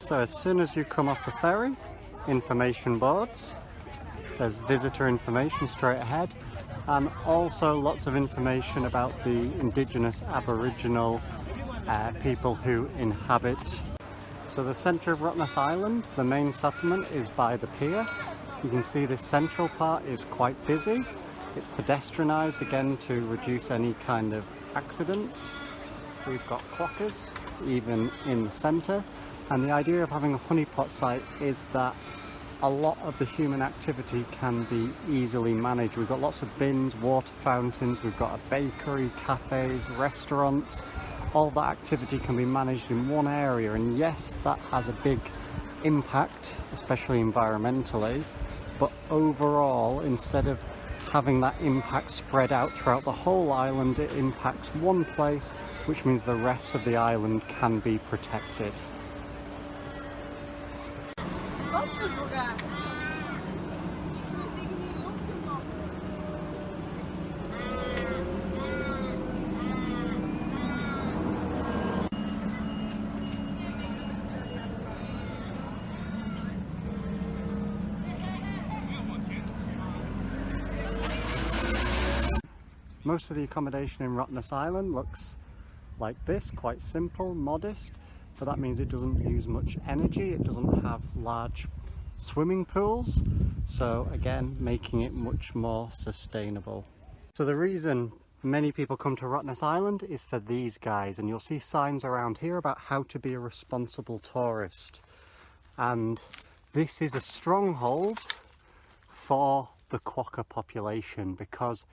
So as soon as you come off the ferry, information boards, there's visitor information straight ahead, and also lots of information about the indigenous Aboriginal people who inhabit. So the centre of Rottnest Island, the main settlement, is by the pier. You can see this central part is quite busy. It's pedestrianised again to reduce any kind of accidents. We've got quokkas even in the centre, and the idea of having a honeypot site is that a lot of the human activity can be easily managed. We've got lots of bins, water fountains, we've got a bakery, cafes, restaurants. All that activity can be managed in one area, and yes, that has a big impact, especially environmentally, but overall, instead of having that impact spread out throughout the whole island, it impacts one place, which means the rest of the island can be protected. Most of the accommodation in Rottnest Island looks like this, quite simple, modest, but that means it doesn't use much energy, it doesn't have large swimming pools, so again, making it much more sustainable. So the reason many people come to Rottnest Island is for these guys, and you'll see signs around here about how to be a responsible tourist. And this is a stronghold for the quokka population, because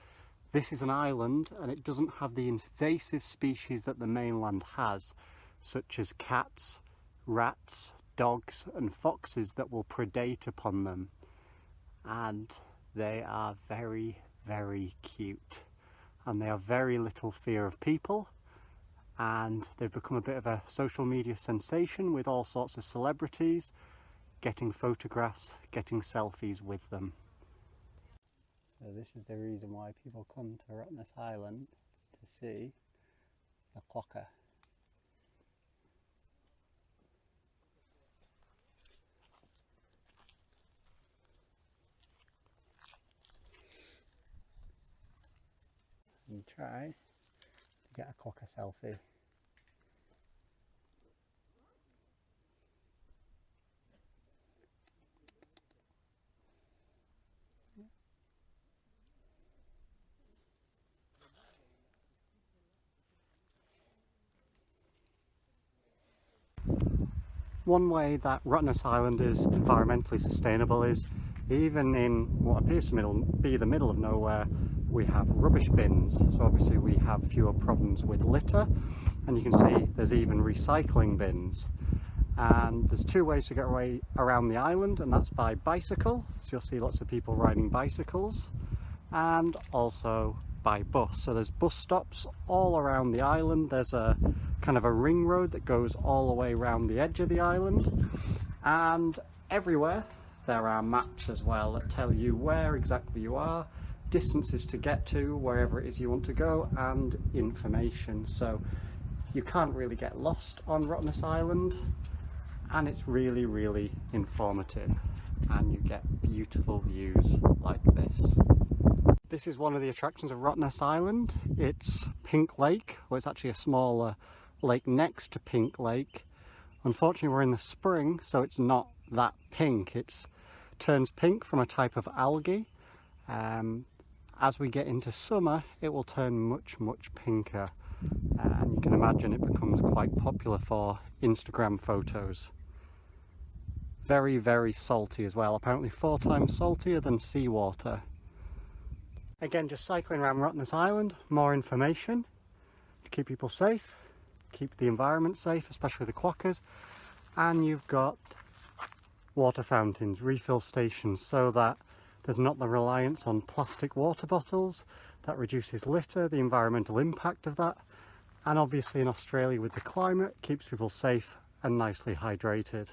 this is an island and it doesn't have the invasive species that the mainland has, such as cats, rats, dogs and foxes that will predate upon them. And they are very, very cute, and they have very little fear of people, and they've become a bit of a social media sensation, with all sorts of celebrities getting photographs, getting selfies with them. So this is the reason why people come to Rottnest Island, to see the quokka. And try to get a quokka selfie. One way that Rottnest Island is environmentally sustainable is, even in what appears to be the middle of nowhere, we have rubbish bins. So obviously we have fewer problems with litter, and you can see there's even recycling bins. And there's two ways to get around the island, and that's by bicycle. So you'll see lots of people riding bicycles, and also by bus. So there's bus stops all around the island. There's a kind of a ring road that goes all the way around the edge of the island, and everywhere there are maps as well that tell you where exactly you are, distances to get to wherever it is you want to go, and information. So you can't really get lost on Rottnest Island, and it's really, really informative, and you get beautiful views like this. This is one of the attractions of Rottnest Island. It's Pink Lake, or it's actually a smaller lake next to Pink Lake. Unfortunately, we're in the spring, so it's not that pink. It turns pink from a type of algae. As we get into summer, it will turn much, much pinker. And you can imagine it becomes quite popular for Instagram photos. Very, very salty as well. Apparently 4 times saltier than seawater. Again, just cycling around Rottnest Island, more information to keep people safe, keep the environment safe, especially the quokkas. And you've got water fountains, refill stations, so that there's not the reliance on plastic water bottles. That reduces litter, the environmental impact of that. And obviously in Australia with the climate, keeps people safe and nicely hydrated.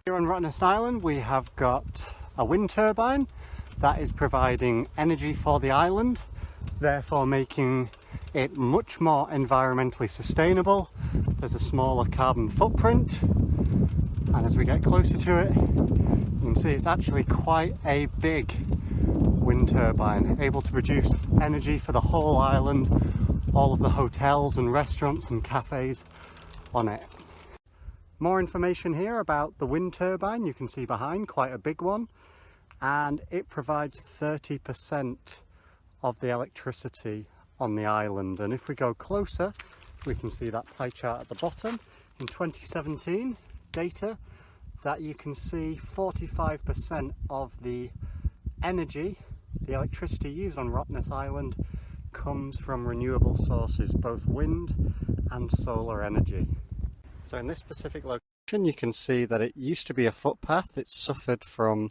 Here on Rottnest Island we have got a wind turbine that is providing energy for the island, therefore making it much more environmentally sustainable. There's a smaller carbon footprint, And as we get closer to it, you can see it's actually quite a big wind turbine, able to produce energy for the whole island, all of the hotels and restaurants and cafes on it. More information here about the wind turbine. You can see behind, quite a big one, and it provides 30% of the electricity on the island. And if we go closer, we can see that pie chart at the bottom. In 2017 data, that you can see 45% of the energy, the electricity used on Rottnest Island, comes from renewable sources, both wind and solar energy. So in this specific location, you can see that it used to be a footpath. It suffered from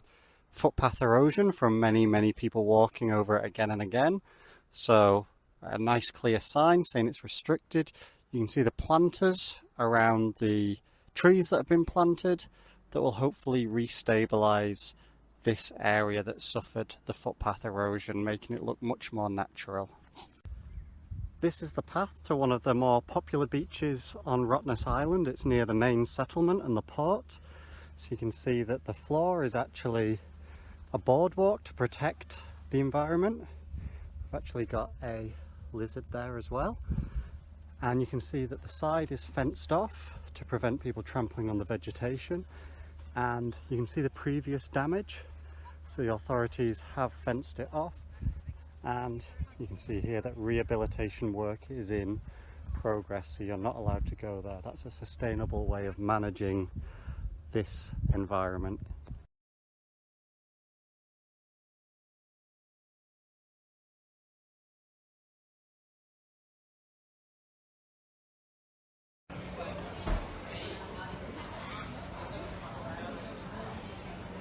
footpath erosion from many people walking over it again and again. So a nice clear sign saying it's restricted. You can see the planters around the trees that have been planted that will hopefully restabilize this area that suffered the footpath erosion, making it look much more natural. This is the path to one of the more popular beaches on Rottnest Island. It's near the main settlement and the port. So you can see that the floor is actually a boardwalk to protect the environment. We've actually got a lizard there as well. And you can see that the side is fenced off to prevent people trampling on the vegetation. And you can see the previous damage. So the authorities have fenced it off. And you can see here that rehabilitation work is in progress, so you're not allowed to go there. That's a sustainable way of managing this environment.